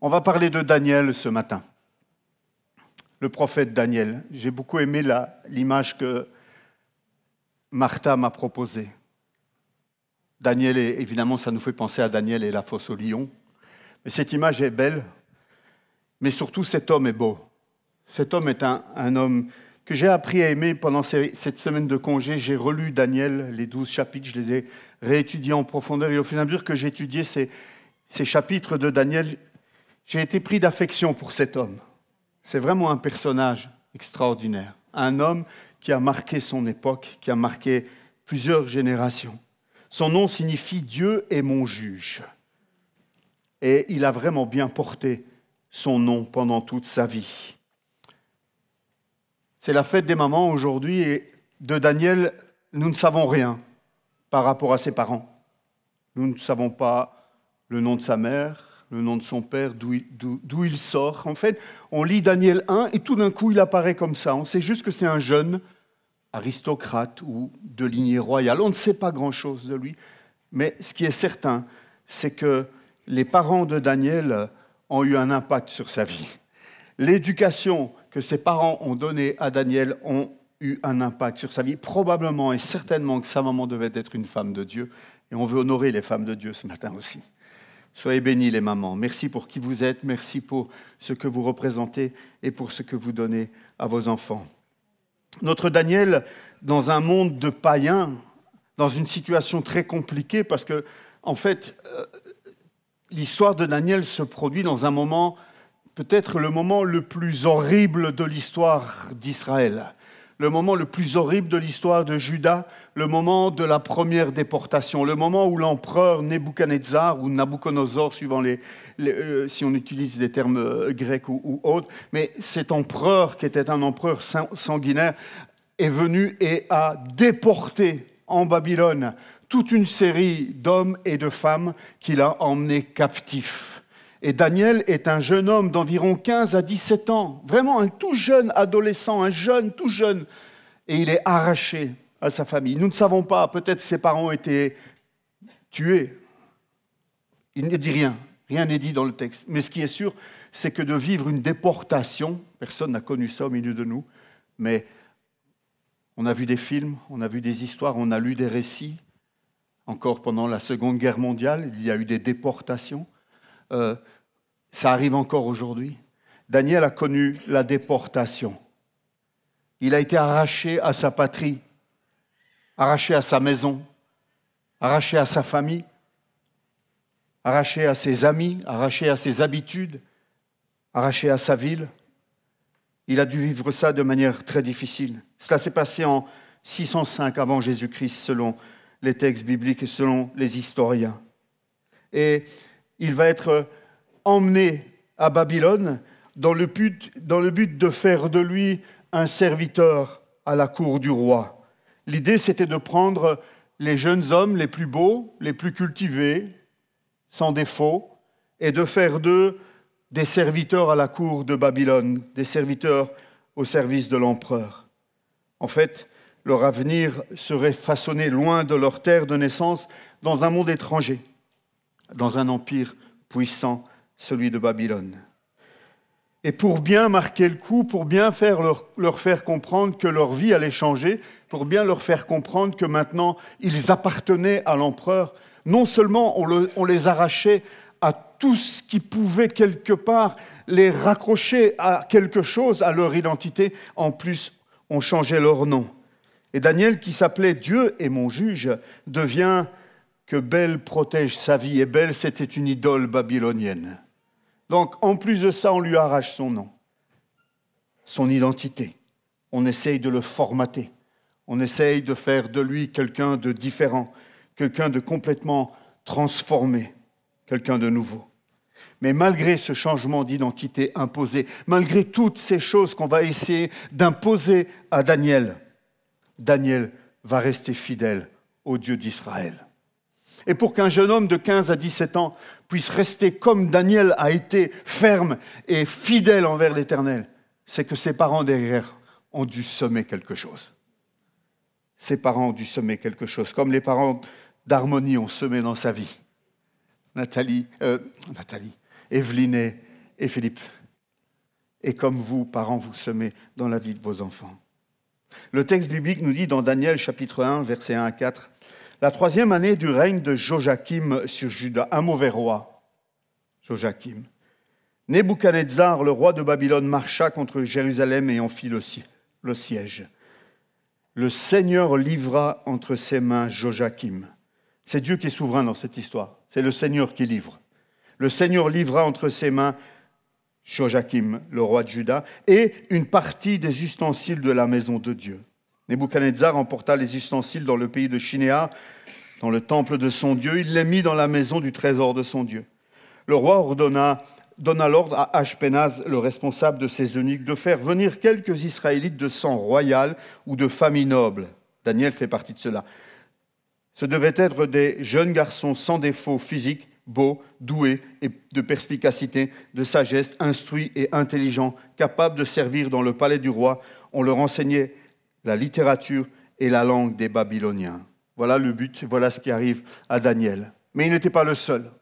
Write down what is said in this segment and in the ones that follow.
On va parler de Daniel ce matin, le prophète Daniel. J'ai beaucoup aimé l'image que Martha m'a proposée. Daniel, évidemment, ça nous fait penser à Daniel et la fosse au lion. Mais cette image est belle, mais surtout cet homme est beau. Cet homme est un homme que j'ai appris à aimer pendant cette semaine de congé. J'ai relu Daniel, les 12 chapitres, je les ai réétudiés en profondeur. Et au fur et à mesure que j'étudiais ces chapitres de Daniel, j'ai été pris d'affection pour cet homme. C'est vraiment un personnage extraordinaire. Un homme qui a marqué son époque, qui a marqué plusieurs générations. Son nom signifie « Dieu est mon juge ». Et il a vraiment bien porté son nom pendant toute sa vie. C'est la fête des mamans aujourd'hui et de Daniel, nous ne savons rien par rapport à ses parents. Nous ne savons pas le nom de sa mère, le nom de son père, d'où il sort. En fait, on lit Daniel 1 et tout d'un coup, il apparaît comme ça. On sait juste que c'est un jeune aristocrate ou de lignée royale. On ne sait pas grand-chose de lui. Mais ce qui est certain, c'est que les parents de Daniel ont eu un impact sur sa vie. L'éducation que ses parents ont donnée à Daniel ont eu un impact sur sa vie. Probablement et certainement que sa maman devait être une femme de Dieu. Et on veut honorer les femmes de Dieu ce matin aussi. Soyez bénis les mamans. Merci pour qui vous êtes, merci pour ce que vous représentez et pour ce que vous donnez à vos enfants. Notre Daniel, dans un monde de païens, dans une situation très compliquée, parce que, en fait, l'histoire de Daniel se produit dans un moment, peut-être le moment le plus horrible de l'histoire d'Israël, le moment le plus horrible de l'histoire de Juda, le moment de la première déportation, le moment où l'empereur Nebuchadnezzar ou Nabuchodonosor, suivant si on utilise des termes grecs ou autres, mais cet empereur qui était un empereur sanguinaire est venu et a déporté en Babylone toute une série d'hommes et de femmes qu'il a emmenés captifs. Et Daniel est un jeune homme d'environ 15 à 17 ans, vraiment un tout jeune adolescent, un jeune, tout jeune, et il est arraché à sa famille. Nous ne savons pas, peut-être ses parents ont été tués. Il ne dit rien, rien n'est dit dans le texte. Mais ce qui est sûr, c'est que de vivre une déportation, personne n'a connu ça au milieu de nous, mais on a vu des films, on a vu des histoires, on a lu des récits. Encore pendant la Seconde Guerre mondiale, il y a eu des déportations. Ça arrive encore aujourd'hui. Daniel a connu la déportation. Il a été arraché à sa patrie, arraché à sa maison, arraché à sa famille, arraché à ses amis, arraché à ses habitudes, arraché à sa ville. Il a dû vivre ça de manière très difficile. Cela s'est passé en 605 avant Jésus-Christ, selon les textes bibliques et selon les historiens. Et il va être emmené à Babylone dans le but de faire de lui un serviteur à la cour du roi. L'idée, c'était de prendre les jeunes hommes les plus beaux, les plus cultivés, sans défaut, et de faire d'eux des serviteurs à la cour de Babylone, des serviteurs au service de l'empereur. En fait, leur avenir serait façonné loin de leur terre de naissance, dans un monde étranger, dans un empire puissant, celui de Babylone. Et pour bien marquer le coup, pour bien leur faire comprendre que leur vie allait changer, pour bien leur faire comprendre que maintenant ils appartenaient à l'empereur, non seulement on les arrachait à tout ce qui pouvait quelque part les raccrocher à quelque chose, à leur identité, en plus on changeait leur nom. Et Daniel, qui s'appelait « Dieu est mon juge », devient que Bel protège sa vie. Et Bel, c'était une idole babylonienne. Donc, en plus de ça, on lui arrache son nom, son identité. On essaye de le formater. On essaye de faire de lui quelqu'un de différent, quelqu'un de complètement transformé, quelqu'un de nouveau. Mais malgré ce changement d'identité imposé, malgré toutes ces choses qu'on va essayer d'imposer à Daniel, Daniel va rester fidèle au Dieu d'Israël. Et pour qu'un jeune homme de 15 à 17 ans puisse rester comme Daniel a été, ferme et fidèle envers l'Éternel, c'est que ses parents derrière ont dû semer quelque chose. Ses parents ont dû semer quelque chose, comme les parents d'Harmonie ont semé dans sa vie. Evelyne et Philippe. Et comme vous, parents, vous semez dans la vie de vos enfants. Le texte biblique nous dit dans Daniel chapitre 1, versets 1 à 4, « La 3e année du règne de Joachim sur Juda, un mauvais roi, Joachim. Nebuchadnezzar, le roi de Babylone, marcha contre Jérusalem et en fit le siège. Le Seigneur livra entre ses mains Joachim. » C'est Dieu qui est souverain dans cette histoire. C'est le Seigneur qui livre. Le Seigneur livra entre ses mains Joachim, le roi de Juda, et une partie des ustensiles de la maison de Dieu. Nebuchadnezzar emporta les ustensiles dans le pays de Shinéar, dans le temple de son Dieu. Il les mit dans la maison du trésor de son Dieu. Le roi donna l'ordre à Ashpenaz, le responsable de ses eunuques, de faire venir quelques Israélites de sang royal ou de famille noble. Daniel fait partie de cela. Ce devaient être des jeunes garçons sans défaut physique, beaux, doués et de perspicacité, de sagesse, instruits et intelligents, capables de servir dans le palais du roi. On leur enseignait la littérature et la langue des Babyloniens. Voilà le but, voilà ce qui arrive à Daniel. Mais il n'était pas le seul.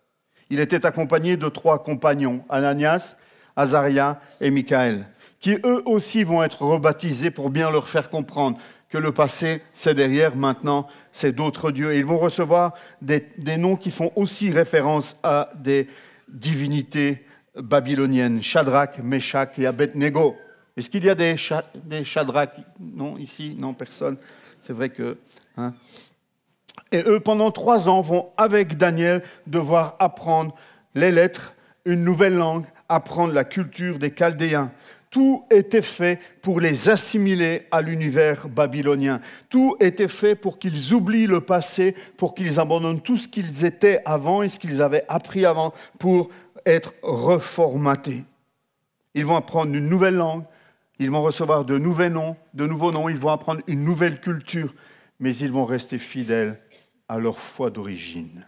Il était accompagné de 3 compagnons, Ananias, Azaria et Michaël, qui eux aussi vont être rebaptisés pour bien leur faire comprendre que le passé, c'est derrière, maintenant, c'est d'autres dieux. Et ils vont recevoir des noms qui font aussi référence à des divinités babyloniennes, Shadrach, Meshach et Abednego. Est-ce qu'il y a des Shadrach? Non, ici, non, personne. C'est vrai que... Et eux, pendant 3 ans, vont, avec Daniel, devoir apprendre les lettres, une nouvelle langue, apprendre la culture des Chaldéens. Tout était fait pour les assimiler à l'univers babylonien. Tout était fait pour qu'ils oublient le passé, pour qu'ils abandonnent tout ce qu'ils étaient avant et ce qu'ils avaient appris avant pour être reformatés. Ils vont apprendre une nouvelle langue, ils vont recevoir de nouveaux noms, ils vont apprendre une nouvelle culture, mais ils vont rester fidèles à leur foi d'origine.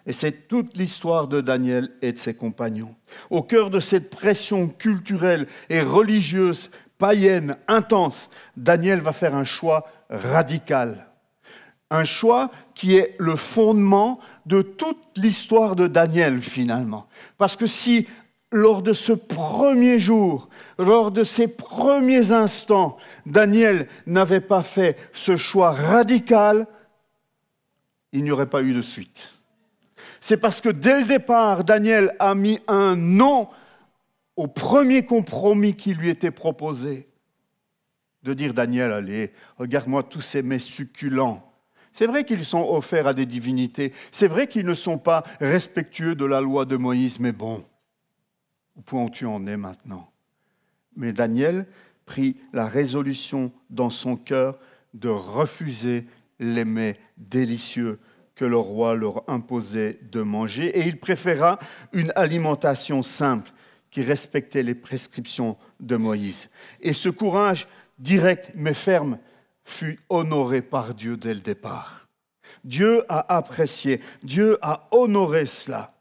Et c'est toute l'histoire de Daniel et de ses compagnons. Au cœur de cette pression culturelle et religieuse, païenne, intense, Daniel va faire un choix radical. Un choix qui est le fondement de toute l'histoire de Daniel, finalement. Parce que si, lors de ce premier jour, lors de ces premiers instants, Daniel n'avait pas fait ce choix radical, il n'y aurait pas eu de suite. C'est parce que dès le départ, Daniel a mis un non au premier compromis qui lui était proposé. De dire, Daniel, allez, regarde-moi tous ces mets succulents. C'est vrai qu'ils sont offerts à des divinités. C'est vrai qu'ils ne sont pas respectueux de la loi de Moïse. Mais bon, au point où tu en es maintenant. Mais Daniel prit la résolution dans son cœur de refuser les mets délicieux que le roi leur imposait de manger, et il préféra une alimentation simple qui respectait les prescriptions de Moïse. Et ce courage direct mais ferme fut honoré par Dieu dès le départ. Dieu a apprécié, Dieu a honoré cela.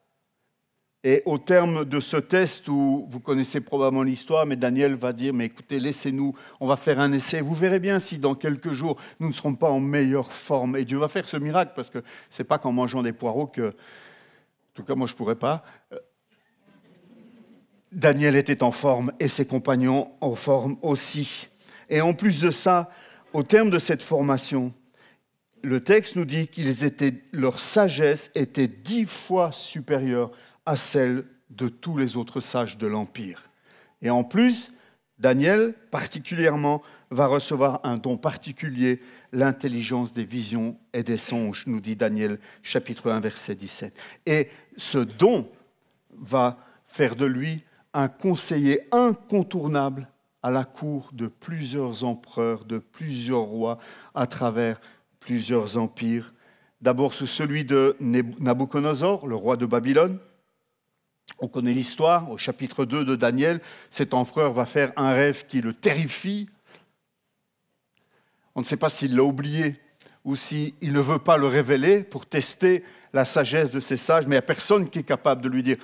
Et au terme de ce test, où vous connaissez probablement l'histoire, mais Daniel va dire, mais écoutez, laissez-nous, on va faire un essai. Vous verrez bien si dans quelques jours, nous ne serons pas en meilleure forme. Et Dieu va faire ce miracle, parce que ce n'est pas qu'en mangeant des poireaux que, en tout cas moi je ne pourrais pas, Daniel était en forme et ses compagnons en forme aussi. Et en plus de ça, au terme de cette formation, le texte nous dit leur sagesse était 10 fois supérieure à celle de tous les autres sages de l'Empire. Et en plus, Daniel, particulièrement, va recevoir un don particulier, l'intelligence des visions et des songes, nous dit Daniel, chapitre 1, verset 17. Et ce don va faire de lui un conseiller incontournable à la cour de plusieurs empereurs, de plusieurs rois, à travers plusieurs empires. D'abord sous celui de Nabuchodonosor, le roi de Babylone. On connaît l'histoire, au chapitre 2 de Daniel, cet empereur va faire un rêve qui le terrifie. On ne sait pas s'il l'a oublié ou s'il ne veut pas le révéler pour tester la sagesse de ces sages, mais il n'y a personne qui est capable de lui dire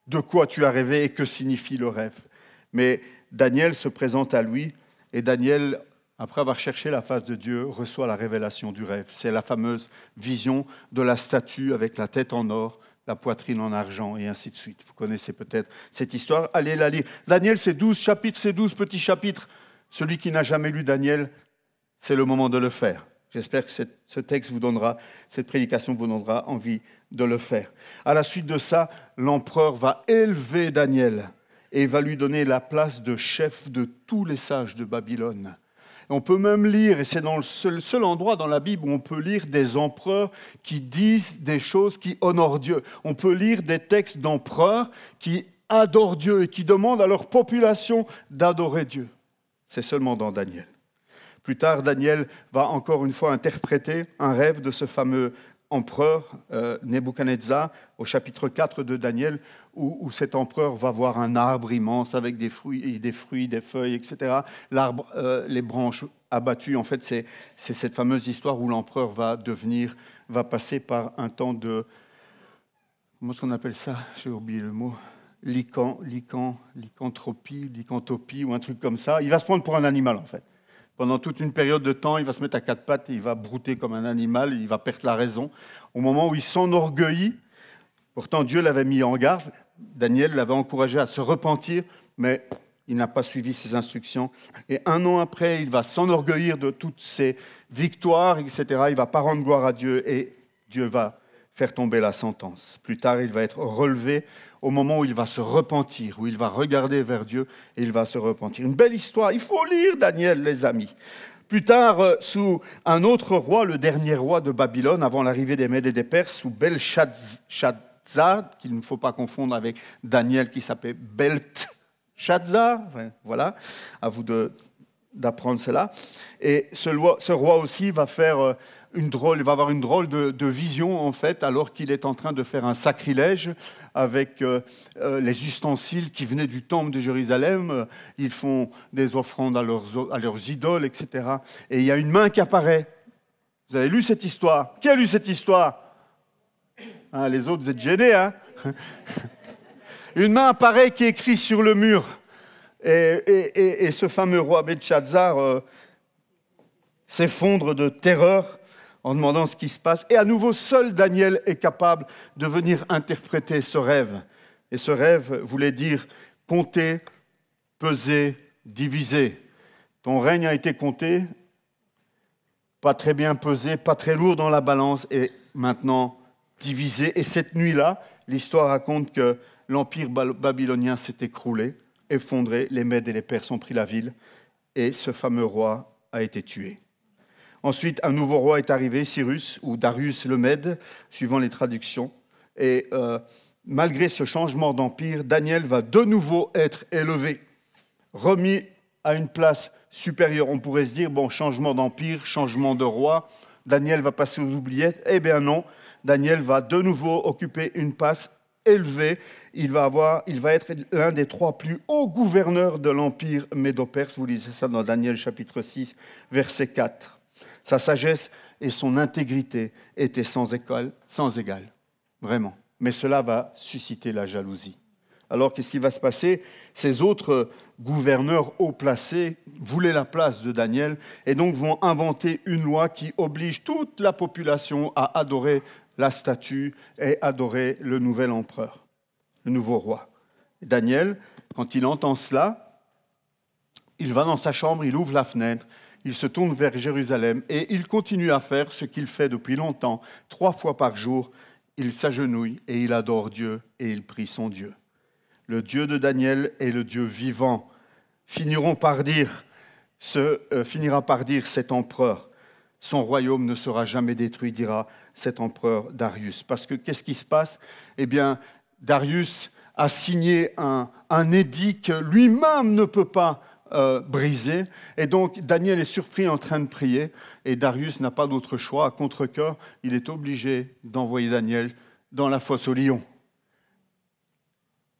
de quoi tu as rêvé et que signifie le rêve. Mais Daniel se présente à lui, et Daniel, après avoir cherché la face de Dieu, reçoit la révélation du rêve. C'est la fameuse vision de la statue avec la tête en or, la poitrine en argent, et ainsi de suite. Vous connaissez peut-être cette histoire, allez la lire. Daniel, c'est 12 chapitres, c'est 12 petits chapitres. Celui qui n'a jamais lu Daniel, c'est le moment de le faire. J'espère que ce texte vous donnera, cette prédication vous donnera envie de le faire. À la suite de ça, l'empereur va élever Daniel et va lui donner la place de chef de tous les sages de Babylone. On peut même lire, et c'est dans le seul endroit dans la Bible où on peut lire des empereurs qui disent des choses qui honorent Dieu. On peut lire des textes d'empereurs qui adorent Dieu et qui demandent à leur population d'adorer Dieu. C'est seulement dans Daniel. Plus tard, Daniel va encore une fois interpréter un rêve de ce fameux empereur, Nebuchadnezzar, au chapitre 4 de Daniel, où cet empereur va voir un arbre immense avec des fruits, des feuilles, etc. L'arbre, les branches abattues, en fait, c'est cette fameuse histoire où l'empereur va passer par un temps de... Comment est-ce qu'on appelle ça? J'ai oublié le mot. Lycanthropie, ou un truc comme ça. Il va se prendre pour un animal, en fait. Pendant toute une période de temps, il va se mettre à quatre pattes, il va brouter comme un animal, il va perdre la raison. Au moment où il s'enorgueillit, pourtant Dieu l'avait mis en garde, Daniel l'avait encouragé à se repentir, mais il n'a pas suivi ses instructions. Et 1 an après, il va s'enorgueillir de toutes ses victoires, etc. Il ne va pas rendre gloire à Dieu et Dieu va faire tomber la sentence. Plus tard, il va être relevé au moment où il va se repentir, où il va regarder vers Dieu et il va se repentir. Une belle histoire, il faut lire Daniel, les amis. Plus tard, sous un autre roi, le dernier roi de Babylone, avant l'arrivée des Mèdes et des Perses, sous Belshazzar, qu'il ne faut pas confondre avec Daniel qui s'appelait Belteshazzar, voilà, à vous d'apprendre cela. Et ce roi aussi va faire... il va avoir une drôle de vision, en fait, alors qu'il est en train de faire un sacrilège avec les ustensiles qui venaient du temple de Jérusalem. Ils font des offrandes à leurs idoles, etc. Et il y a une main qui apparaît. Vous avez lu cette histoire? Qui a lu cette histoire? Hein, les autres, vous êtes gênés, hein? Une main apparaît qui écrit sur le mur. Et ce fameux roi Belshazzar s'effondre de terreur en demandant ce qui se passe. Et à nouveau, seul Daniel est capable de venir interpréter ce rêve. Et ce rêve voulait dire compter, peser, diviser. Ton règne a été compté, pas très bien pesé, pas très lourd dans la balance, et maintenant divisé. Et cette nuit-là, l'histoire raconte que l'empire babylonien s'est écroulé, effondré, les Mèdes et les Perses ont pris la ville, et ce fameux roi a été tué. Ensuite, un nouveau roi est arrivé, Cyrus, ou Darius le Mède, suivant les traductions. Et malgré ce changement d'empire, Daniel va de nouveau être élevé, remis à une place supérieure. On pourrait se dire, bon, changement d'empire, changement de roi, Daniel va passer aux oubliettes. Eh bien non, Daniel va de nouveau occuper une place élevée. Il va être l'un des 3 plus hauts gouverneurs de l'empire médo-perse. Vous lisez ça dans Daniel chapitre 6, verset 4. Sa sagesse et son intégrité étaient sans égal, vraiment. Mais cela va susciter la jalousie. Alors, qu'est-ce qui va se passer? Ces autres gouverneurs haut placés voulaient la place de Daniel et donc vont inventer une loi qui oblige toute la population à adorer la statue et adorer le nouvel empereur, le nouveau roi. Et Daniel, quand il entend cela, il va dans sa chambre, il ouvre la fenêtre, il se tourne vers Jérusalem et il continue à faire ce qu'il fait depuis longtemps. 3 fois par jour, il s'agenouille et il adore Dieu et il prie son Dieu. Le Dieu de Daniel est le Dieu vivant. Finira par dire cet empereur. Son royaume ne sera jamais détruit, dira cet empereur Darius. Parce que qu'est-ce qui se passe? Eh bien, Darius a signé un édit que lui-même ne peut pas brisé. Et donc, Daniel est surpris en train de prier et Darius n'a pas d'autre choix. À contre-cœur, il est obligé d'envoyer Daniel dans la fosse aux lions.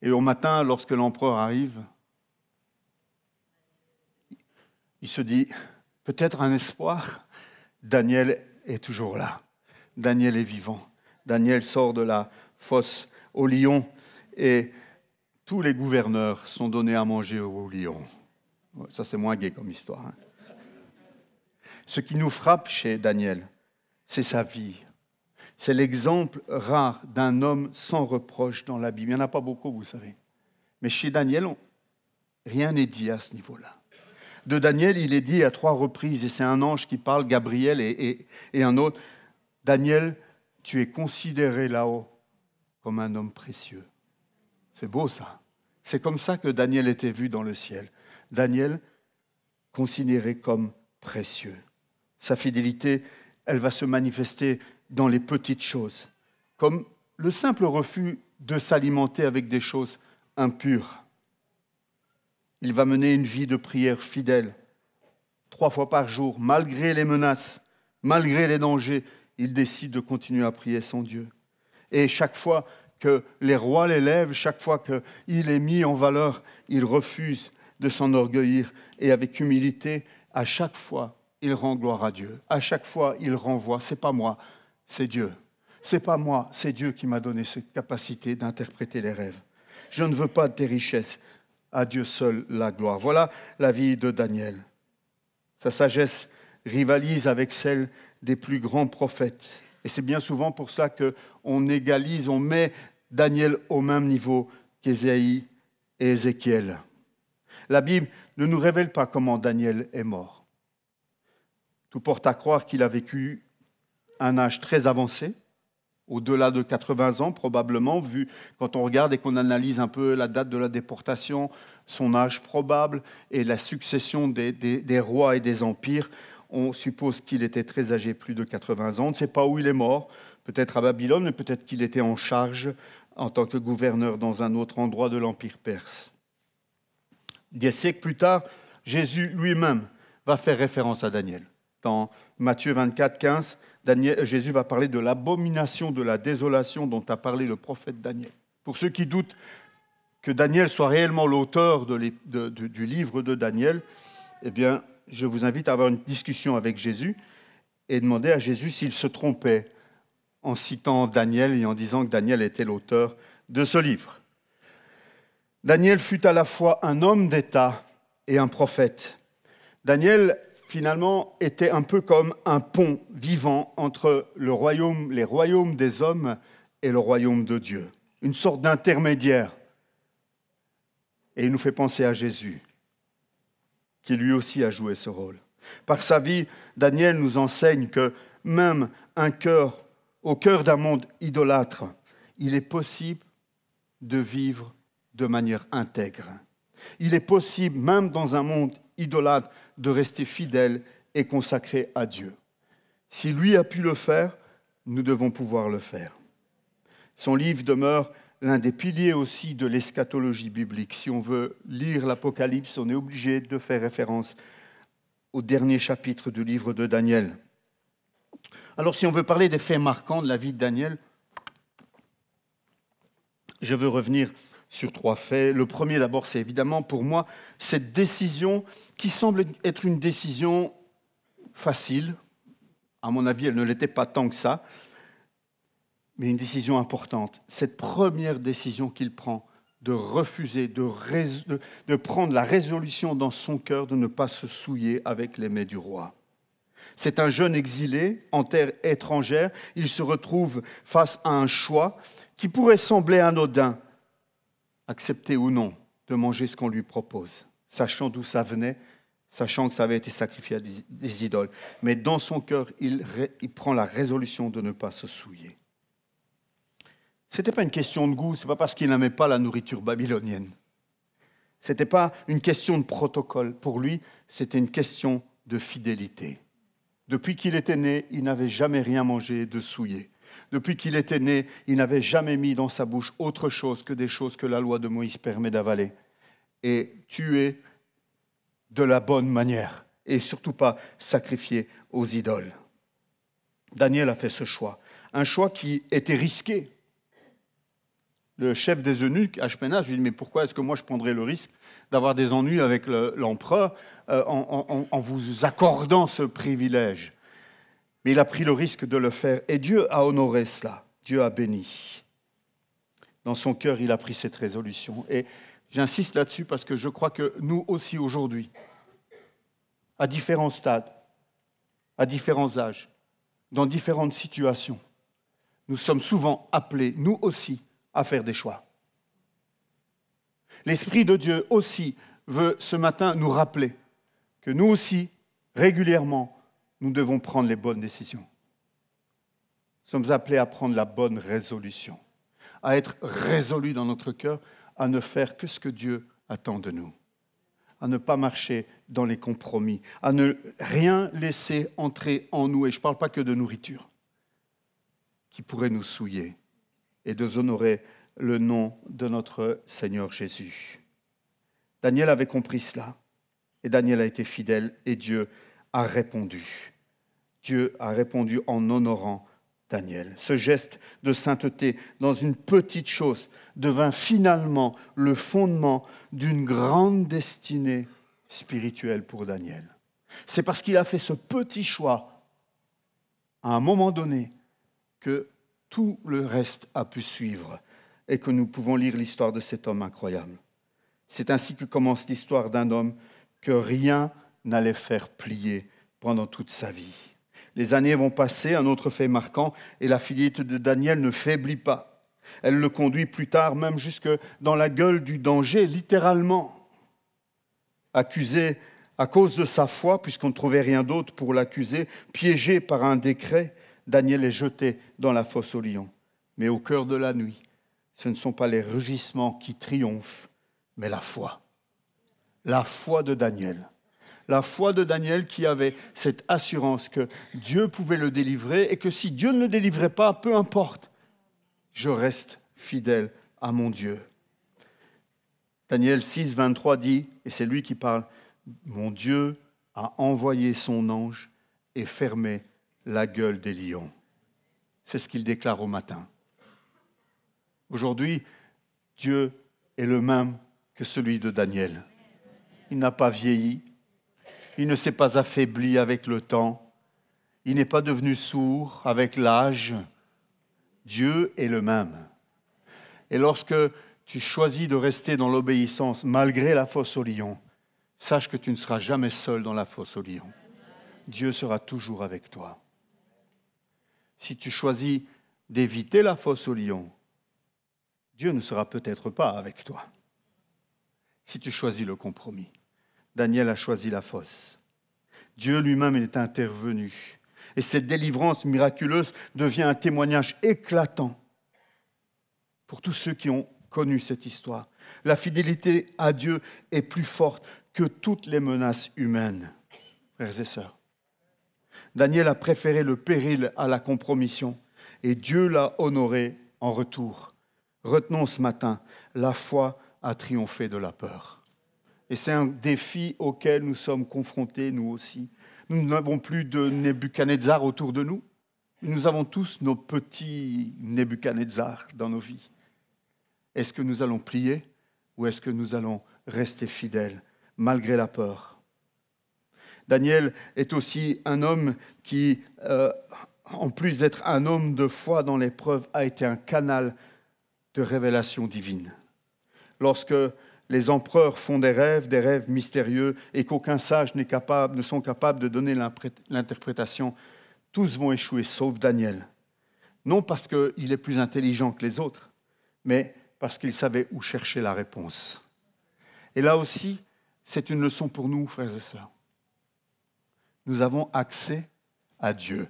Et au matin, lorsque l'empereur arrive, il se dit, peut-être un espoir. Daniel est toujours là. Daniel est vivant. Daniel sort de la fosse aux lions et tous les gouverneurs sont donnés à manger aux lions. Ça, c'est moins gai comme histoire. Hein. Ce qui nous frappe chez Daniel, c'est sa vie. C'est l'exemple rare d'un homme sans reproche dans la Bible. Il n'y en a pas beaucoup, vous savez. Mais chez Daniel, rien n'est dit à ce niveau-là. De Daniel, il est dit à 3 reprises, et c'est un ange qui parle, Gabriel et un autre, « Daniel, tu es considéré là-haut comme un homme précieux. » C'est beau ça. C'est comme ça que Daniel était vu dans le ciel. Daniel, considéré comme précieux. Sa fidélité, elle va se manifester dans les petites choses, comme le simple refus de s'alimenter avec des choses impures. Il va mener une vie de prière fidèle, 3 fois par jour, malgré les menaces, malgré les dangers, il décide de continuer à prier son Dieu. Et chaque fois que les rois l'élèvent, chaque fois qu'il est mis en valeur, il refuse de s'enorgueillir. Et avec humilité, à chaque fois, il rend gloire à Dieu. À chaque fois, il renvoie, c'est pas moi, c'est Dieu. C'est pas moi, c'est Dieu qui m'a donné cette capacité d'interpréter les rêves. Je ne veux pas de tes richesses, à Dieu seul la gloire. Voilà la vie de Daniel. Sa sagesse rivalise avec celle des plus grands prophètes. Et c'est bien souvent pour ça qu'on égalise, on met Daniel au même niveau qu'Ésaïe et Ézéchiel. La Bible ne nous révèle pas comment Daniel est mort. Tout porte à croire qu'il a vécu un âge très avancé, au-delà de 80 ans probablement, vu quand on regarde et qu'on analyse un peu la date de la déportation, son âge probable et la succession des rois et des empires, on suppose qu'il était très âgé, plus de 80 ans. On ne sait pas où il est mort, peut-être à Babylone, mais peut-être qu'il était en charge en tant que gouverneur dans un autre endroit de l'Empire perse. Des siècles plus tard, Jésus lui-même va faire référence à Daniel. Dans Matthieu 24, 15, Jésus va parler de l'abomination de la désolation dont a parlé le prophète Daniel. Pour ceux qui doutent que Daniel soit réellement l'auteur du livre de Daniel, eh bien, je vous invite à avoir une discussion avec Jésus et demander à Jésus s'il se trompait en citant Daniel et en disant que Daniel était l'auteur de ce livre. Daniel fut à la fois un homme d'État et un prophète. Daniel, finalement, était un peu comme un pont vivant entre les royaumes des hommes et le royaume de Dieu. Une sorte d'intermédiaire. Et il nous fait penser à Jésus, qui lui aussi a joué ce rôle. Par sa vie, Daniel nous enseigne que même au cœur d'un monde idolâtre, il est possible de vivre de manière intègre. Il est possible, même dans un monde idolâtre, de rester fidèle et consacré à Dieu. Si lui a pu le faire, nous devons pouvoir le faire. Son livre demeure l'un des piliers aussi de l'eschatologie biblique. Si on veut lire l'Apocalypse, on est obligé de faire référence au dernier chapitre du livre de Daniel. Alors, si on veut parler des faits marquants de la vie de Daniel, je veux revenir sur 3 faits. Le premier, d'abord, c'est évidemment pour moi cette décision qui semble être une décision facile. À mon avis, elle ne l'était pas tant que ça, mais une décision importante. Cette première décision qu'il prend de refuser, de prendre la résolution dans son cœur de ne pas se souiller avec les mets du roi. C'est un jeune exilé en terre étrangère. Il se retrouve face à un choix qui pourrait sembler anodin, accepter ou non de manger ce qu'on lui propose, sachant d'où ça venait, sachant que ça avait été sacrifié à des idoles. Mais dans son cœur, il prend la résolution de ne pas se souiller. Ce n'était pas une question de goût, ce n'est pas parce qu'il n'aimait pas la nourriture babylonienne. Ce n'était pas une question de protocole. Pour lui, c'était une question de fidélité. Depuis qu'il était né, il n'avait jamais rien mangé de souillé. Depuis qu'il était né, il n'avait jamais mis dans sa bouche autre chose que des choses que la loi de Moïse permet d'avaler. Et tuer de la bonne manière. Et surtout pas sacrifier aux idoles. Daniel a fait ce choix. Un choix qui était risqué. Le chef des eunuques, Ashpenaz, lui dit « Mais pourquoi est-ce que moi je prendrais le risque d'avoir des ennuis avec l'empereur en vous accordant ce privilège ?» Mais il a pris le risque de le faire. Et Dieu a honoré cela. Dieu a béni. Dans son cœur, il a pris cette résolution. Et j'insiste là-dessus parce que je crois que nous aussi aujourd'hui, à différents stades, à différents âges, dans différentes situations, nous sommes souvent appelés, nous aussi, à faire des choix. L'Esprit de Dieu aussi veut ce matin nous rappeler que nous aussi, régulièrement, nous devons prendre les bonnes décisions. Nous sommes appelés à prendre la bonne résolution, à être résolus dans notre cœur, à ne faire que ce que Dieu attend de nous, à ne pas marcher dans les compromis, à ne rien laisser entrer en nous, et je ne parle pas que de nourriture, qui pourrait nous souiller et déshonorer le nom de notre Seigneur Jésus. Daniel avait compris cela, et Daniel a été fidèle, et Dieu a répondu. Dieu a répondu en honorant Daniel. Ce geste de sainteté dans une petite chose devint finalement le fondement d'une grande destinée spirituelle pour Daniel. C'est parce qu'il a fait ce petit choix, à un moment donné, que tout le reste a pu suivre et que nous pouvons lire l'histoire de cet homme incroyable. C'est ainsi que commence l'histoire d'un homme que rien n'allait faire plier pendant toute sa vie. Les années vont passer, un autre fait marquant, et la fidélité de Daniel ne faiblit pas. Elle le conduit plus tard même jusque dans la gueule du danger, littéralement. Accusé à cause de sa foi, puisqu'on ne trouvait rien d'autre pour l'accuser, piégé par un décret, Daniel est jeté dans la fosse aux lions. Mais au cœur de la nuit, ce ne sont pas les rugissements qui triomphent, mais la foi. La foi de Daniel. La foi de Daniel qui avait cette assurance que Dieu pouvait le délivrer et que si Dieu ne le délivrait pas, peu importe, je reste fidèle à mon Dieu. Daniel 6, 23 dit, et c'est lui qui parle, « Mon Dieu a envoyé son ange et fermé la gueule des lions. » C'est ce qu'il déclare au matin. Aujourd'hui, Dieu est le même que celui de Daniel. Il n'a pas vieilli. Il ne s'est pas affaibli avec le temps. Il n'est pas devenu sourd avec l'âge. Dieu est le même. Et lorsque tu choisis de rester dans l'obéissance malgré la fosse aux lions, sache que tu ne seras jamais seul dans la fosse aux lions. Dieu sera toujours avec toi. Si tu choisis d'éviter la fosse aux lions, Dieu ne sera peut-être pas avec toi. Si tu choisis le compromis. Daniel a choisi la fosse. Dieu lui-même est intervenu. Et cette délivrance miraculeuse devient un témoignage éclatant pour tous ceux qui ont connu cette histoire. La fidélité à Dieu est plus forte que toutes les menaces humaines, frères et sœurs. Daniel a préféré le péril à la compromission et Dieu l'a honoré en retour. Retenons ce matin, la foi a triomphé de la peur. Et c'est un défi auquel nous sommes confrontés, nous aussi. Nous n'avons plus de Nebuchadnezzar autour de nous. Nous avons tous nos petits Nebuchadnezzar dans nos vies. Est-ce que nous allons plier ou est-ce que nous allons rester fidèles malgré la peur? Daniel est aussi un homme qui, en plus d'être un homme de foi dans l'épreuve, a été un canal de révélation divine. Lorsque les empereurs font des rêves mystérieux, et qu'aucun sage ne sont capables de donner l'interprétation, tous vont échouer, sauf Daniel. Non parce qu'il est plus intelligent que les autres, mais parce qu'il savait où chercher la réponse. Et là aussi, c'est une leçon pour nous, frères et sœurs. Nous avons accès à Dieu.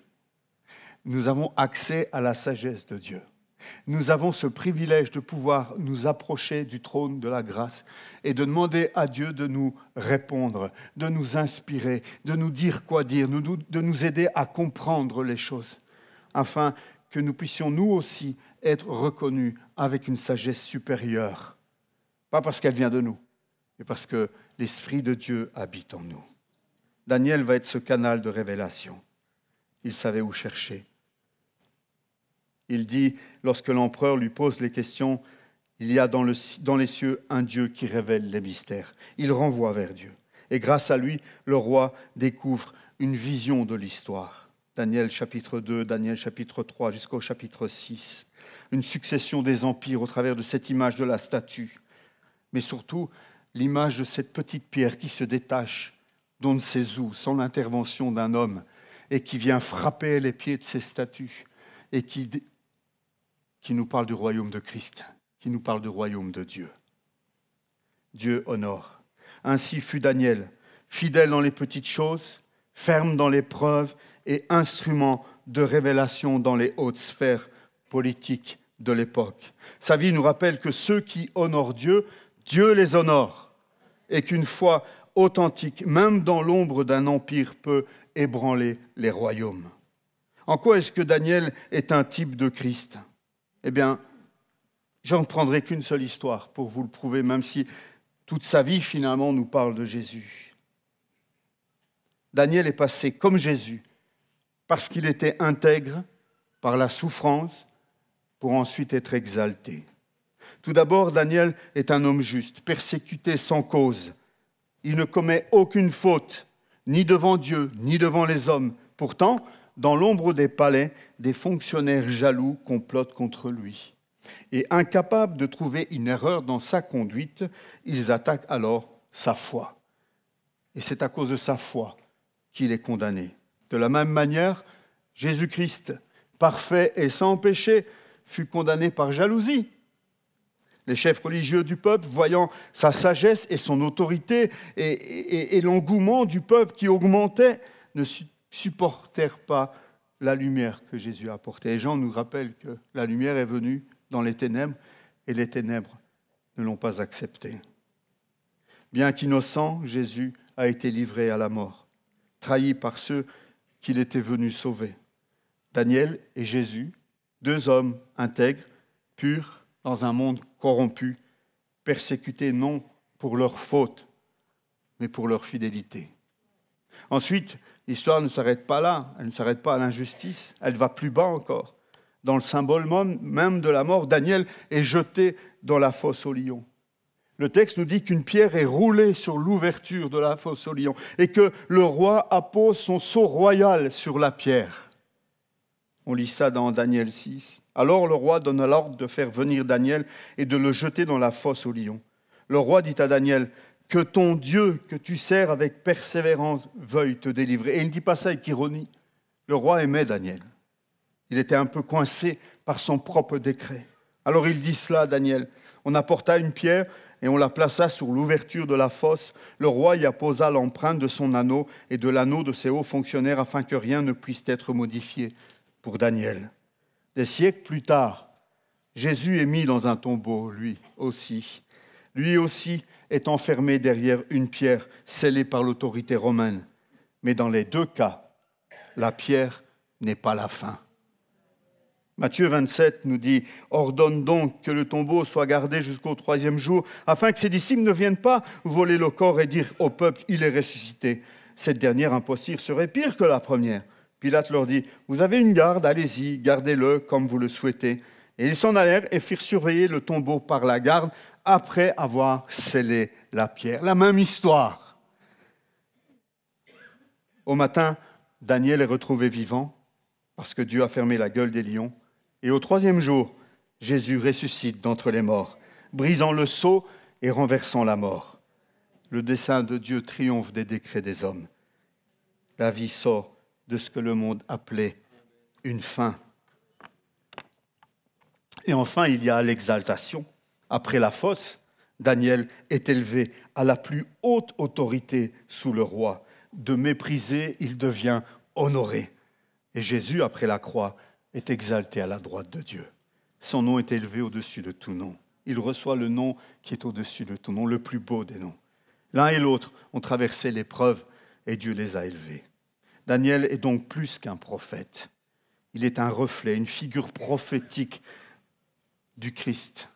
Nous avons accès à la sagesse de Dieu. Nous avons ce privilège de pouvoir nous approcher du trône de la grâce et de demander à Dieu de nous répondre, de nous inspirer, de nous dire quoi dire, de nous aider à comprendre les choses, afin que nous puissions nous aussi être reconnus avec une sagesse supérieure. Pas parce qu'elle vient de nous, mais parce que l'Esprit de Dieu habite en nous. Daniel va être ce canal de révélation. Il savait où chercher. Il dit, lorsque l'empereur lui pose les questions, il y a dans les cieux un Dieu qui révèle les mystères. Il renvoie vers Dieu. Et grâce à lui, le roi découvre une vision de l'histoire. Daniel chapitre 2, Daniel chapitre 3 jusqu'au chapitre 6. Une succession des empires au travers de cette image de la statue. Mais surtout, l'image de cette petite pierre qui se détache d'on ne sait où, sans l'intervention d'un homme, et qui vient frapper les pieds de ces statues, et qui qui nous parle du royaume de Christ, qui nous parle du royaume de Dieu. Dieu honore. Ainsi fut Daniel, fidèle dans les petites choses, ferme dans l'épreuve et instrument de révélation dans les hautes sphères politiques de l'époque. Sa vie nous rappelle que ceux qui honorent Dieu, Dieu les honore, et qu'une foi authentique, même dans l'ombre d'un empire, peut ébranler les royaumes. En quoi est-ce que Daniel est un type de Christ ? Eh bien, j'en prendrai qu'une seule histoire pour vous le prouver, même si toute sa vie, finalement, nous parle de Jésus. Daniel est passé comme Jésus, parce qu'il était intègre par la souffrance, pour ensuite être exalté. Tout d'abord, Daniel est un homme juste, persécuté sans cause. Il ne commet aucune faute, ni devant Dieu, ni devant les hommes. Pourtant, dans l'ombre des palais, des fonctionnaires jaloux complotent contre lui. Et incapables de trouver une erreur dans sa conduite, ils attaquent alors sa foi. Et c'est à cause de sa foi qu'il est condamné. De la même manière, Jésus-Christ, parfait et sans péché, fut condamné par jalousie. Les chefs religieux du peuple, voyant sa sagesse et son autorité et l'engouement du peuple qui augmentait, ne supportèrent pas la lumière que Jésus a apportée. Et Jean nous rappelle que la lumière est venue dans les ténèbres et les ténèbres ne l'ont pas acceptée. Bien qu'innocent, Jésus a été livré à la mort, trahi par ceux qu'il était venu sauver. Daniel et Jésus, deux hommes intègres, purs, dans un monde corrompu, persécutés non pour leur faute, mais pour leur fidélité. Ensuite, l'histoire ne s'arrête pas là, elle ne s'arrête pas à l'injustice, elle va plus bas encore. Dans le symbole même de la mort, Daniel est jeté dans la fosse aux lions. Le texte nous dit qu'une pierre est roulée sur l'ouverture de la fosse aux lions et que le roi appose son sceau royal sur la pierre. On lit ça dans Daniel 6. Alors le roi donne l'ordre de faire venir Daniel et de le jeter dans la fosse aux lions. Le roi dit à Daniel, « Que ton Dieu, que tu sers avec persévérance, veuille te délivrer. » Et il ne dit pas ça avec ironie. Le roi aimait Daniel. Il était un peu coincé par son propre décret. Alors il dit cela à Daniel. On apporta une pierre et on la plaça sur l'ouverture de la fosse. Le roi y apposa l'empreinte de son anneau et de l'anneau de ses hauts fonctionnaires afin que rien ne puisse être modifié pour Daniel. Des siècles plus tard, Jésus est mis dans un tombeau, lui aussi. Lui aussi est enfermé derrière une pierre scellée par l'autorité romaine. Mais dans les deux cas, la pierre n'est pas la fin. Matthieu 27 nous dit « Ordonne donc que le tombeau soit gardé jusqu'au 3e jour, afin que ses disciples ne viennent pas voler le corps et dire au peuple « Il est ressuscité ». Cette dernière imposture serait pire que la première. Pilate leur dit « Vous avez une garde, allez-y, gardez-le comme vous le souhaitez. » Et ils s'en allèrent et firent surveiller le tombeau par la garde après avoir scellé la pierre. La même histoire. Au matin, Daniel est retrouvé vivant parce que Dieu a fermé la gueule des lions. Et au 3e jour, Jésus ressuscite d'entre les morts, brisant le sceau et renversant la mort. Le dessein de Dieu triomphe des décrets des hommes. La vie sort de ce que le monde appelait une fin. Et enfin, il y a l'exaltation. Après la fosse, Daniel est élevé à la plus haute autorité sous le roi. De méprisé, il devient honoré. Et Jésus, après la croix, est exalté à la droite de Dieu. Son nom est élevé au-dessus de tout nom. Il reçoit le nom qui est au-dessus de tout nom, le plus beau des noms. L'un et l'autre ont traversé l'épreuve et Dieu les a élevés. Daniel est donc plus qu'un prophète. Il est un reflet, une figure prophétique du Christ,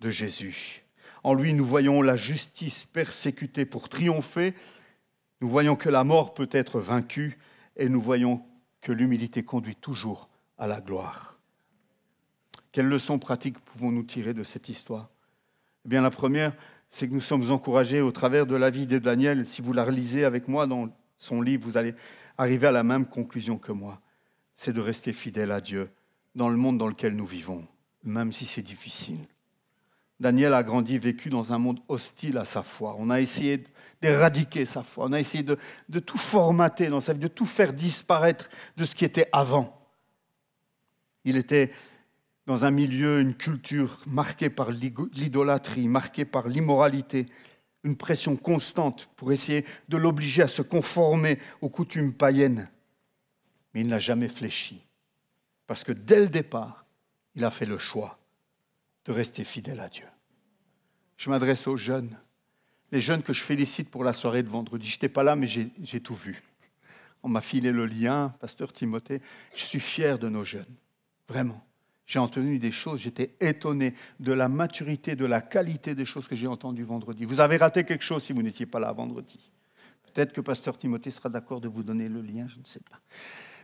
de Jésus. En lui, nous voyons la justice persécutée pour triompher. Nous voyons que la mort peut être vaincue et nous voyons que l'humilité conduit toujours à la gloire. Quelles leçons pratiques pouvons-nous tirer de cette histoire ? Eh bien, la première, c'est que nous sommes encouragés au travers de la vie de Daniel. Si vous la relisez avec moi dans son livre, vous allez arriver à la même conclusion que moi. C'est de rester fidèle à Dieu dans le monde dans lequel nous vivons, même si c'est difficile. Daniel a grandi, vécu dans un monde hostile à sa foi. On a essayé d'éradiquer sa foi. On a essayé de tout formater dans sa vie, de tout faire disparaître de ce qui était avant. Il était dans un milieu, une culture marquée par l'idolâtrie, marquée par l'immoralité, une pression constante pour essayer de l'obliger à se conformer aux coutumes païennes. Mais il n'a jamais fléchi, parce que dès le départ, il a fait le choix de rester fidèle à Dieu. Je m'adresse aux jeunes, les jeunes que je félicite pour la soirée de vendredi. Je n'étais pas là, mais j'ai tout vu. On m'a filé le lien, pasteur Timothée. Je suis fier de nos jeunes, vraiment. J'ai entendu des choses, j'étais étonné de la maturité, de la qualité des choses que j'ai entendues vendredi. Vous avez raté quelque chose si vous n'étiez pas là vendredi. Peut-être que pasteur Timothée sera d'accord de vous donner le lien, je ne sais pas.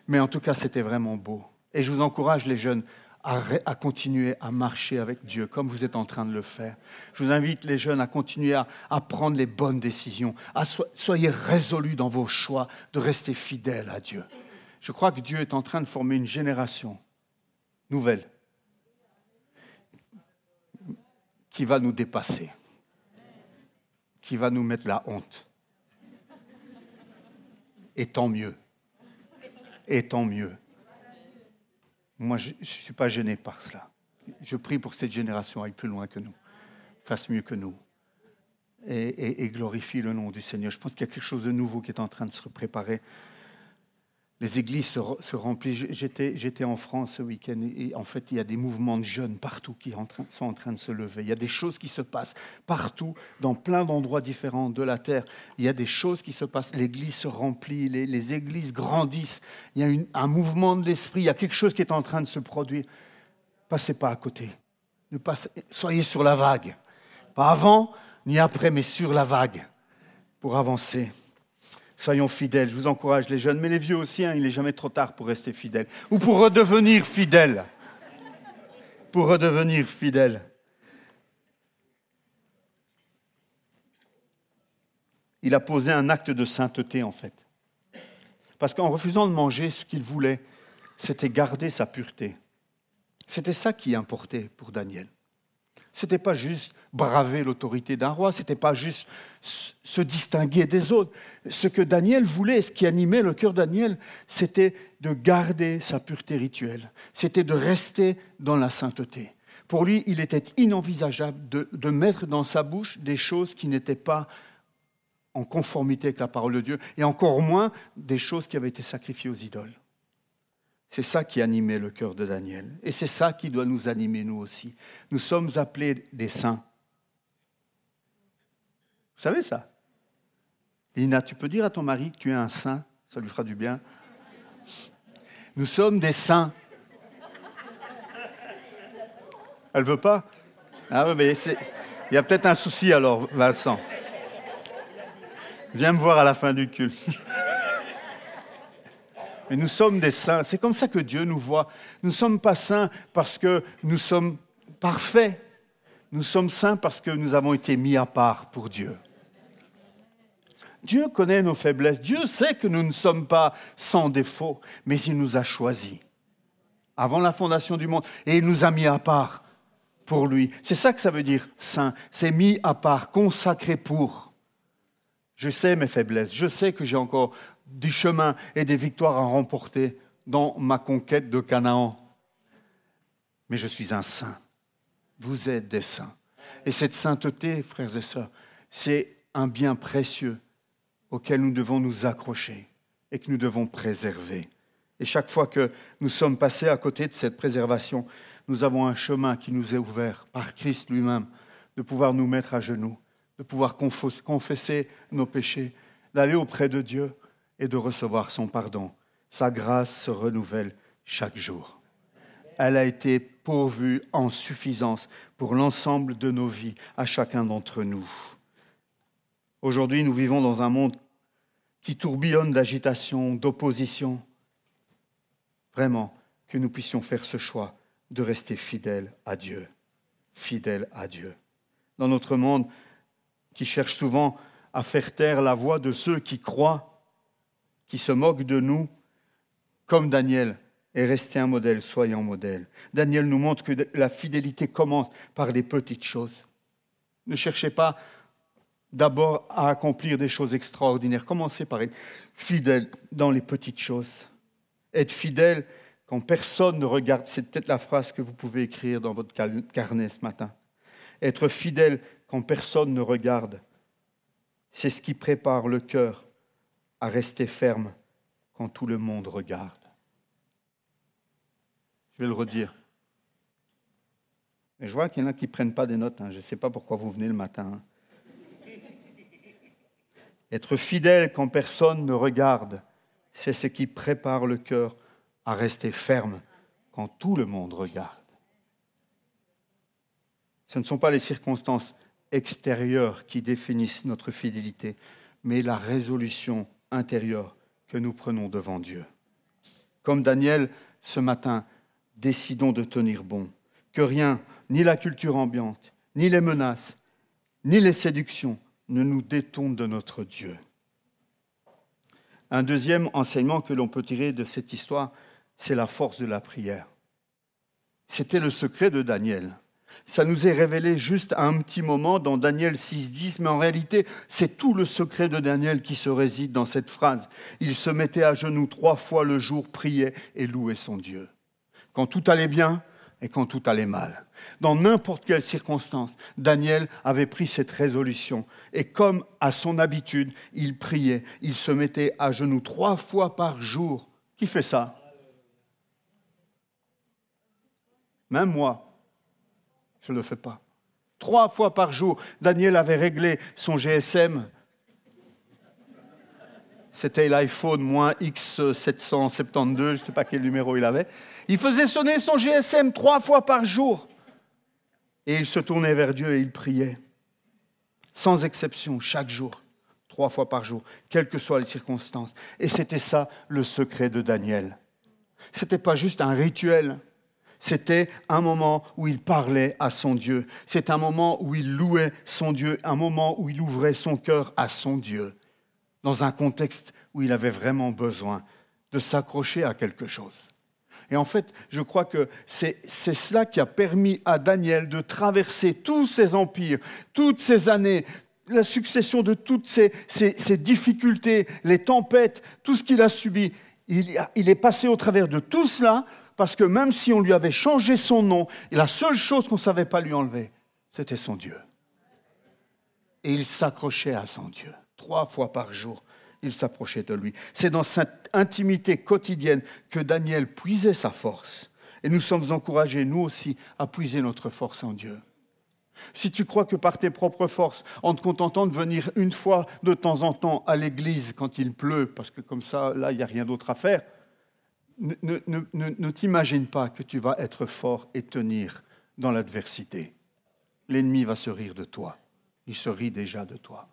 Mais en tout cas, c'était vraiment beau. Et je vous encourage, les jeunes, à continuer à marcher avec Dieu, comme vous êtes en train de le faire. Je vous invite, les jeunes, à continuer à prendre les bonnes décisions. Soyez résolus dans vos choix de rester fidèles à Dieu. Je crois que Dieu est en train de former une génération nouvelle qui va nous dépasser, qui va nous mettre la honte. Et tant mieux. Et tant mieux. Moi, je ne suis pas gêné par cela. Je prie pour que cette génération aille plus loin que nous, fasse mieux que nous et glorifie le nom du Seigneur. Je pense qu'il y a quelque chose de nouveau qui est en train de se préparer. Les églises se remplissent. J'étais en France ce week-end et en fait, il y a des mouvements de jeunes partout qui sont en train de se lever. Il y a des choses qui se passent partout, dans plein d'endroits différents de la terre. Il y a des choses qui se passent. L'église se remplit, les églises grandissent. Il y a un mouvement de l'esprit. Il y a quelque chose qui est en train de se produire. Passez pas à côté. Soyez sur la vague. Pas avant ni après, mais sur la vague pour avancer. Soyons fidèles, je vous encourage les jeunes, mais les vieux aussi, il n'est jamais trop tard pour rester fidèle. Ou pour redevenir fidèle. Pour redevenir fidèle. Il a posé un acte de sainteté, en fait. Parce qu'en refusant de manger, ce qu'il voulait, c'était garder sa pureté. C'était ça qui importait pour Daniel. Ce n'était pas juste braver l'autorité d'un roi, ce n'était pas juste se distinguer des autres. Ce que Daniel voulait, ce qui animait le cœur de Daniel, c'était de garder sa pureté rituelle. C'était de rester dans la sainteté. Pour lui, il était inenvisageable de mettre dans sa bouche des choses qui n'étaient pas en conformité avec la parole de Dieu, et encore moins des choses qui avaient été sacrifiées aux idoles. C'est ça qui animait le cœur de Daniel. Et c'est ça qui doit nous animer, nous aussi. Nous sommes appelés des saints. Vous savez ça? Lina, tu peux dire à ton mari que tu es un saint? Ça lui fera du bien. Nous sommes des saints. Elle ne veut pas? Ah oui, mais il y a peut-être un souci alors, Vincent. Viens me voir à la fin du culte. Mais nous sommes des saints. C'est comme ça que Dieu nous voit. Nous ne sommes pas saints parce que nous sommes parfaits. Nous sommes saints parce que nous avons été mis à part pour Dieu. Dieu connaît nos faiblesses. Dieu sait que nous ne sommes pas sans défaut, mais il nous a choisis avant la fondation du monde et il nous a mis à part pour lui. C'est ça que ça veut dire saint. C'est mis à part, consacré pour. Je sais mes faiblesses. Je sais que j'ai encore du chemin et des victoires à remporter dans ma conquête de Canaan. Mais je suis un saint. Vous êtes des saints. Et cette sainteté, frères et sœurs, c'est un bien précieux auquel nous devons nous accrocher et que nous devons préserver. Et chaque fois que nous sommes passés à côté de cette préservation, nous avons un chemin qui nous est ouvert par Christ lui-même, de pouvoir nous mettre à genoux, de pouvoir confesser nos péchés, d'aller auprès de Dieu et de recevoir son pardon. Sa grâce se renouvelle chaque jour. Elle a été pourvue en suffisance pour l'ensemble de nos vies, à chacun d'entre nous. Aujourd'hui, nous vivons dans un monde qui tourbillonne d'agitation, d'opposition. Vraiment, que nous puissions faire ce choix de rester fidèles à Dieu. Fidèles à Dieu. Dans notre monde qui cherche souvent à faire taire la voix de ceux qui croient, qui se moquent de nous, comme Daniel est resté un modèle, soyons modèle. Daniel nous montre que la fidélité commence par les petites choses. Ne cherchez pas d'abord à accomplir des choses extraordinaires. Commencez par être fidèle dans les petites choses. Être fidèle quand personne ne regarde. C'est peut-être la phrase que vous pouvez écrire dans votre carnet ce matin. Être fidèle quand personne ne regarde, c'est ce qui prépare le cœur à rester ferme quand tout le monde regarde. Je vais le redire. Et je vois qu'il y en a qui ne prennent pas des notes. Je ne sais pas pourquoi vous venez le matin. Être fidèle quand personne ne regarde, c'est ce qui prépare le cœur à rester ferme quand tout le monde regarde. Ce ne sont pas les circonstances extérieures qui définissent notre fidélité, mais la résolution intérieure que nous prenons devant Dieu. Comme Daniel, ce matin, décidons de tenir bon, que rien, ni la culture ambiante, ni les menaces, ni les séductions ne nous détournent de notre Dieu. Un deuxième enseignement que l'on peut tirer de cette histoire, c'est la force de la prière. C'était le secret de Daniel. Ça nous est révélé juste à un petit moment dans Daniel 6,10, mais en réalité, c'est tout le secret de Daniel qui se réside dans cette phrase. Il se mettait à genoux 3 fois le jour, priait et louait son Dieu. Quand tout allait bien et quand tout allait mal. Dans n'importe quelle circonstance, Daniel avait pris cette résolution. Et comme à son habitude, il priait, il se mettait à genoux 3 fois par jour. Qui fait ça? Même moi. Je ne le fais pas. 3 fois par jour, Daniel avait réglé son GSM. C'était l'iPhone -X772, je ne sais pas quel numéro il avait. Il faisait sonner son GSM 3 fois par jour. Et il se tournait vers Dieu et il priait. Sans exception, chaque jour, 3 fois par jour, quelles que soient les circonstances. Et c'était ça le secret de Daniel. Ce n'était pas juste un rituel. C'était un moment où il parlait à son Dieu. C'est un moment où il louait son Dieu, un moment où il ouvrait son cœur à son Dieu, dans un contexte où il avait vraiment besoin de s'accrocher à quelque chose. Et en fait, je crois que c'est cela qui a permis à Daniel de traverser tous ces empires, toutes ces années, la succession de toutes ces difficultés, les tempêtes, tout ce qu'il a subi. Il est passé au travers de tout cela, parce que même si on lui avait changé son nom, la seule chose qu'on ne savait pas lui enlever, c'était son Dieu. Et il s'accrochait à son Dieu. 3 fois par jour, il s'approchait de lui. C'est dans cette intimité quotidienne que Daniel puisait sa force. Et nous sommes encouragés, nous aussi, à puiser notre force en Dieu. Si tu crois que par tes propres forces, en te contentant de venir une fois de temps en temps à l'église quand il pleut, parce que comme ça, là, il n'y a rien d'autre à faire, ne t'imagine pas que tu vas être fort et tenir dans l'adversité. L'ennemi va se rire de toi. Il se rit déjà de toi.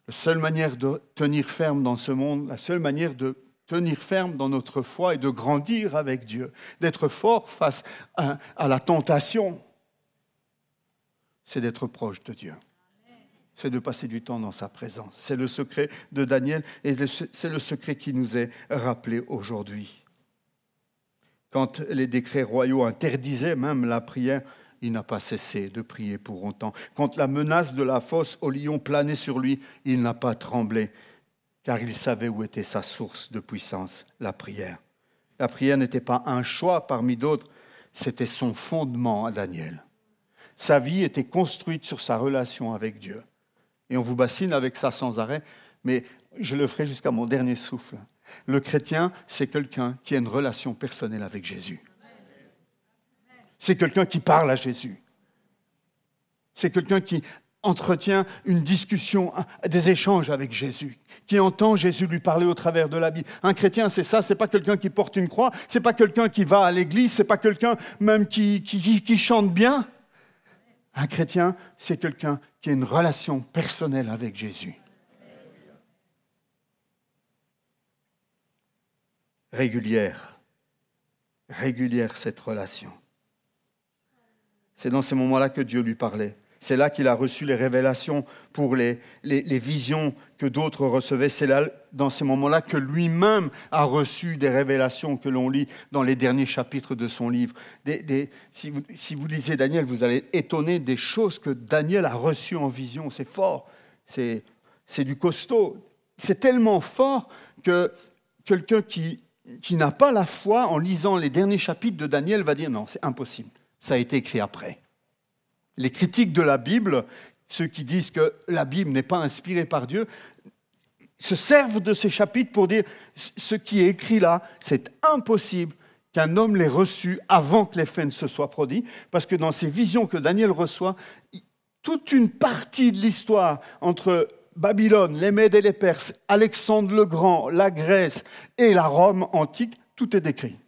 La seule manière de tenir ferme dans ce monde, la seule manière de tenir ferme dans notre foi et de grandir avec Dieu, d'être fort face à la tentation, c'est d'être proche de Dieu. C'est de passer du temps dans sa présence. C'est le secret de Daniel et c'est le secret qui nous est rappelé aujourd'hui. Quand les décrets royaux interdisaient même la prière, il n'a pas cessé de prier pour autant. Quand la menace de la fosse au lion planait sur lui, il n'a pas tremblé, car il savait où était sa source de puissance, la prière. La prière n'était pas un choix parmi d'autres, c'était son fondement à Daniel. Sa vie était construite sur sa relation avec Dieu. Et on vous bassine avec ça sans arrêt, mais je le ferai jusqu'à mon dernier souffle. Le chrétien, c'est quelqu'un qui a une relation personnelle avec Jésus. C'est quelqu'un qui parle à Jésus. C'est quelqu'un qui entretient une discussion, des échanges avec Jésus, qui entend Jésus lui parler au travers de la Bible. Un chrétien, c'est ça, c'est pas quelqu'un qui porte une croix, c'est pas quelqu'un qui va à l'église, c'est pas quelqu'un même qui chante bien. Un chrétien, c'est quelqu'un qui a une relation personnelle avec Jésus. Régulière cette relation. C'est dans ces moments-là que Dieu lui parlait. C'est là qu'il a reçu les révélations pour les visions que d'autres recevaient. C'est là, dans ces moments-là, que lui-même a reçu des révélations que l'on lit dans les derniers chapitres de son livre. Si vous lisez Daniel, vous allez étonner des choses que Daniel a reçues en vision. C'est fort, c'est du costaud. C'est tellement fort que quelqu'un qui qui n'a pas la foi, en lisant les derniers chapitres de Daniel, va dire non, c'est impossible. Ça a été écrit après. Les critiques de la Bible, ceux qui disent que la Bible n'est pas inspirée par Dieu, se servent de ces chapitres pour dire ce qui est écrit là, c'est impossible qu'un homme l'ait reçu avant que les faits ne se soient produits, parce que dans ces visions que Daniel reçoit, toute une partie de l'histoire entre Babylone, les Mèdes et les Perses, Alexandre le Grand, la Grèce et la Rome antique, tout est décrit.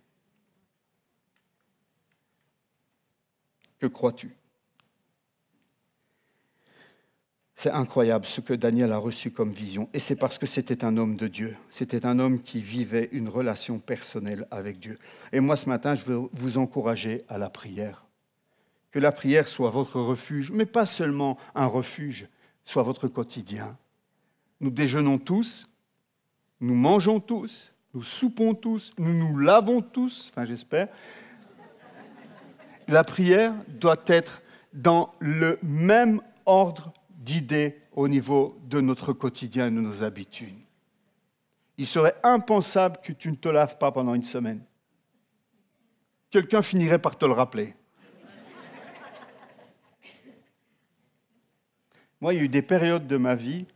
Que crois-tu ? C'est incroyable ce que Daniel a reçu comme vision. Et c'est parce que c'était un homme de Dieu. C'était un homme qui vivait une relation personnelle avec Dieu. Et moi, ce matin, je veux vous encourager à la prière. Que la prière soit votre refuge, mais pas seulement un refuge, soit votre quotidien. Nous déjeunons tous, nous mangeons tous, nous soupons tous, nous nous lavons tous, enfin j'espère. La prière doit être dans le même ordre d'idées au niveau de notre quotidien et de nos habitudes. Il serait impensable que tu ne te laves pas pendant une semaine. Quelqu'un finirait par te le rappeler. Moi, il y a eu des périodes de ma vie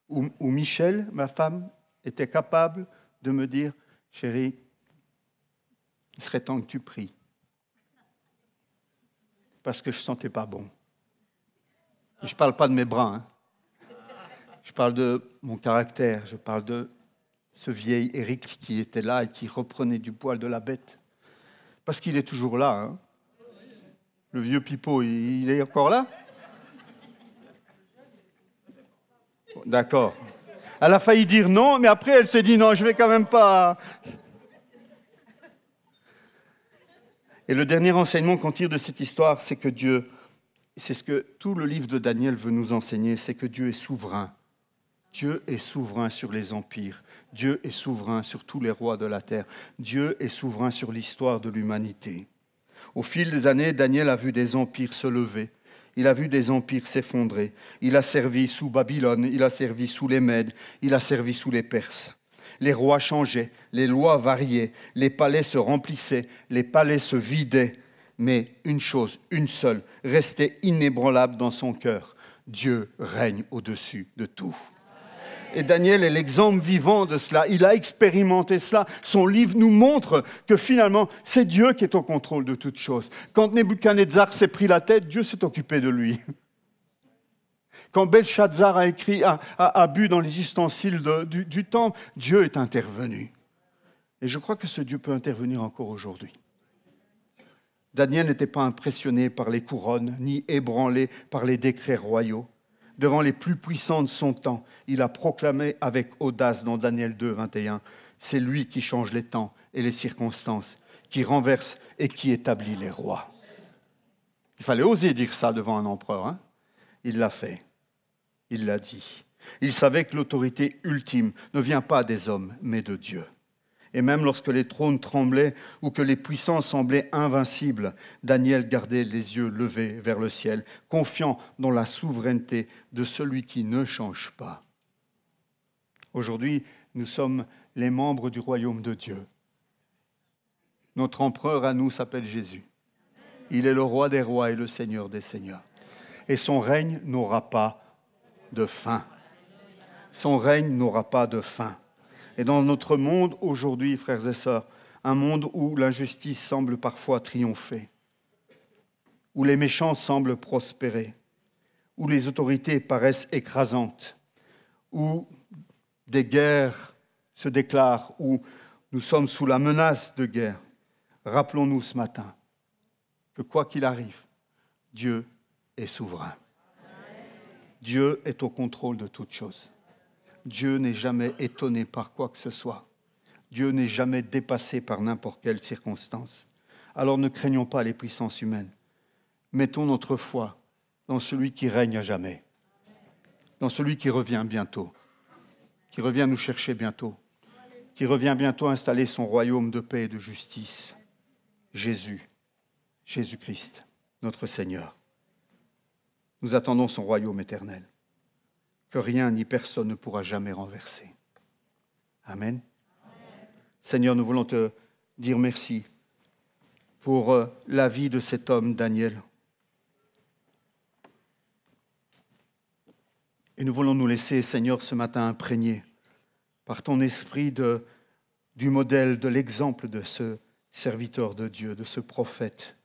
où Michel, ma femme, était capable de me dire « Chérie, il serait temps que tu pries. » Parce que je ne sentais pas bon. Et je ne parle pas de mes bras. Hein. Je parle de mon caractère. Je parle de ce vieil Éric qui était là et qui reprenait du poil de la bête. Parce qu'il est toujours là. Hein. Le vieux pipeau, il est encore là? D'accord. Elle a failli dire non, mais après elle s'est dit non, je ne vais quand même pas. Et le dernier enseignement qu'on tire de cette histoire, c'est que Dieu, c'est ce que tout le livre de Daniel veut nous enseigner, c'est que Dieu est souverain. Dieu est souverain sur les empires. Dieu est souverain sur tous les rois de la terre. Dieu est souverain sur l'histoire de l'humanité. Au fil des années, Daniel a vu des empires se lever. Il a vu des empires s'effondrer. Il a servi sous Babylone, il a servi sous les Mèdes, il a servi sous les Perses. Les rois changeaient, les lois variaient, les palais se remplissaient, les palais se vidaient. Mais une chose, une seule, restait inébranlable dans son cœur. Dieu règne au-dessus de tout. Et Daniel est l'exemple vivant de cela. Il a expérimenté cela. Son livre nous montre que finalement, c'est Dieu qui est au contrôle de toutes choses. Quand Nebuchadnezzar s'est pris la tête, Dieu s'est occupé de lui. Quand Belshazzar a bu dans les ustensiles du temple, Dieu est intervenu. Et je crois que ce Dieu peut intervenir encore aujourd'hui. Daniel n'était pas impressionné par les couronnes, ni ébranlé par les décrets royaux. Devant les plus puissants de son temps, il a proclamé avec audace dans Daniel 2, 21, « C'est lui qui change les temps et les circonstances, qui renverse et qui établit les rois. » Il fallait oser dire ça devant un empereur. Hein. Il l'a fait. Il l'a dit. Il savait que l'autorité ultime ne vient pas des hommes, mais de Dieu. Et même lorsque les trônes tremblaient ou que les puissants semblaient invincibles, Daniel gardait les yeux levés vers le ciel, confiant dans la souveraineté de celui qui ne change pas. Aujourd'hui, nous sommes les membres du royaume de Dieu. Notre empereur à nous s'appelle Jésus. Il est le roi des rois et le seigneur des seigneurs. Et son règne n'aura pas de fin. Son règne n'aura pas de fin. Et dans notre monde aujourd'hui, frères et sœurs, un monde où l'injustice semble parfois triompher, où les méchants semblent prospérer, où les autorités paraissent écrasantes, où des guerres se déclarent, où nous sommes sous la menace de guerre, rappelons-nous ce matin que quoi qu'il arrive, Dieu est souverain. Dieu est au contrôle de toutes choses. Dieu n'est jamais étonné par quoi que ce soit. Dieu n'est jamais dépassé par n'importe quelle circonstance. Alors ne craignons pas les puissances humaines. Mettons notre foi dans celui qui règne à jamais, dans celui qui revient bientôt, qui revient nous chercher bientôt, qui revient bientôt installer son royaume de paix et de justice. Jésus-Christ, notre Seigneur. Nous attendons son royaume éternel, que rien ni personne ne pourra jamais renverser. Amen. Seigneur, nous voulons te dire merci pour la vie de cet homme, Daniel. Et nous voulons nous laisser, Seigneur, ce matin imprégner par ton esprit du modèle, de l'exemple de ce serviteur de Dieu, de ce prophète.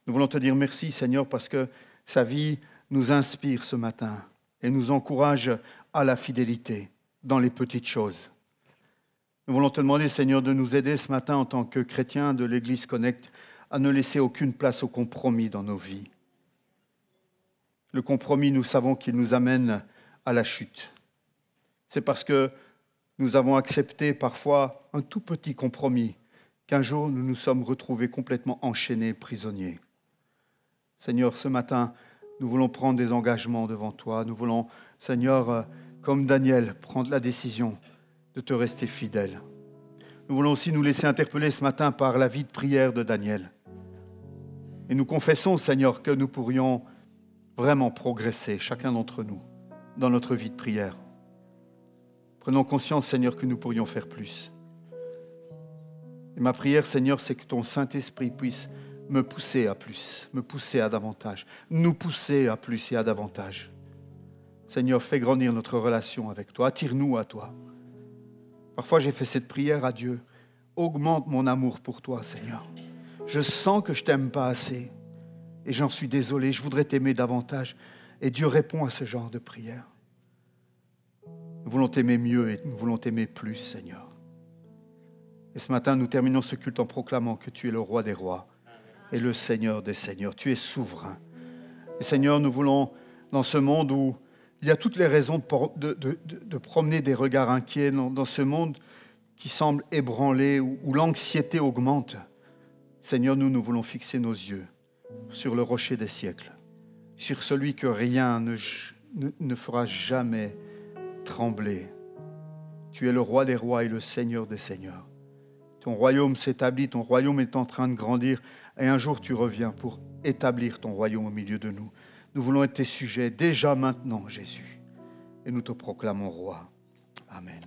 Nous voulons te dire merci, Seigneur, parce que sa vie nous inspire ce matin et nous encourage à la fidélité dans les petites choses. Nous voulons te demander, Seigneur, de nous aider ce matin en tant que chrétiens de l'Église Connect à ne laisser aucune place au compromis dans nos vies. Le compromis, nous savons qu'il nous amène à la chute. C'est parce que nous avons accepté parfois un tout petit compromis qu'un jour nous nous sommes retrouvés complètement enchaînés, prisonniers. Seigneur, ce matin, nous voulons prendre des engagements devant toi. Nous voulons, Seigneur, comme Daniel, prendre la décision de te rester fidèle. Nous voulons aussi nous laisser interpeller ce matin par la vie de prière de Daniel. Et nous confessons, Seigneur, que nous pourrions vraiment progresser, chacun d'entre nous, dans notre vie de prière. Prenons conscience, Seigneur, que nous pourrions faire plus. Et ma prière, Seigneur, c'est que ton Saint-Esprit puisse me pousser à plus, me pousser à davantage, nous pousser à plus et à davantage. Seigneur, fais grandir notre relation avec toi, attire-nous à toi. Parfois, j'ai fait cette prière à Dieu. Augmente mon amour pour toi, Seigneur. Je sens que je ne t'aime pas assez et j'en suis désolé, je voudrais t'aimer davantage. Et Dieu répond à ce genre de prière. Nous voulons t'aimer mieux et nous voulons t'aimer plus, Seigneur. Et ce matin, nous terminons ce culte en proclamant que tu es le roi des rois et le Seigneur des seigneurs. Tu es souverain. Et Seigneur, nous voulons, dans ce monde où il y a toutes les raisons de promener des regards inquiets, dans ce monde qui semble ébranlé, où l'anxiété augmente, Seigneur, nous voulons fixer nos yeux sur le rocher des siècles, sur celui que rien ne fera jamais trembler. Tu es le roi des rois et le Seigneur des seigneurs. Ton royaume s'établit, ton royaume est en train de grandir et un jour tu reviens pour établir ton royaume au milieu de nous. Nous voulons être tes sujets déjà maintenant, Jésus, et nous te proclamons roi. Amen.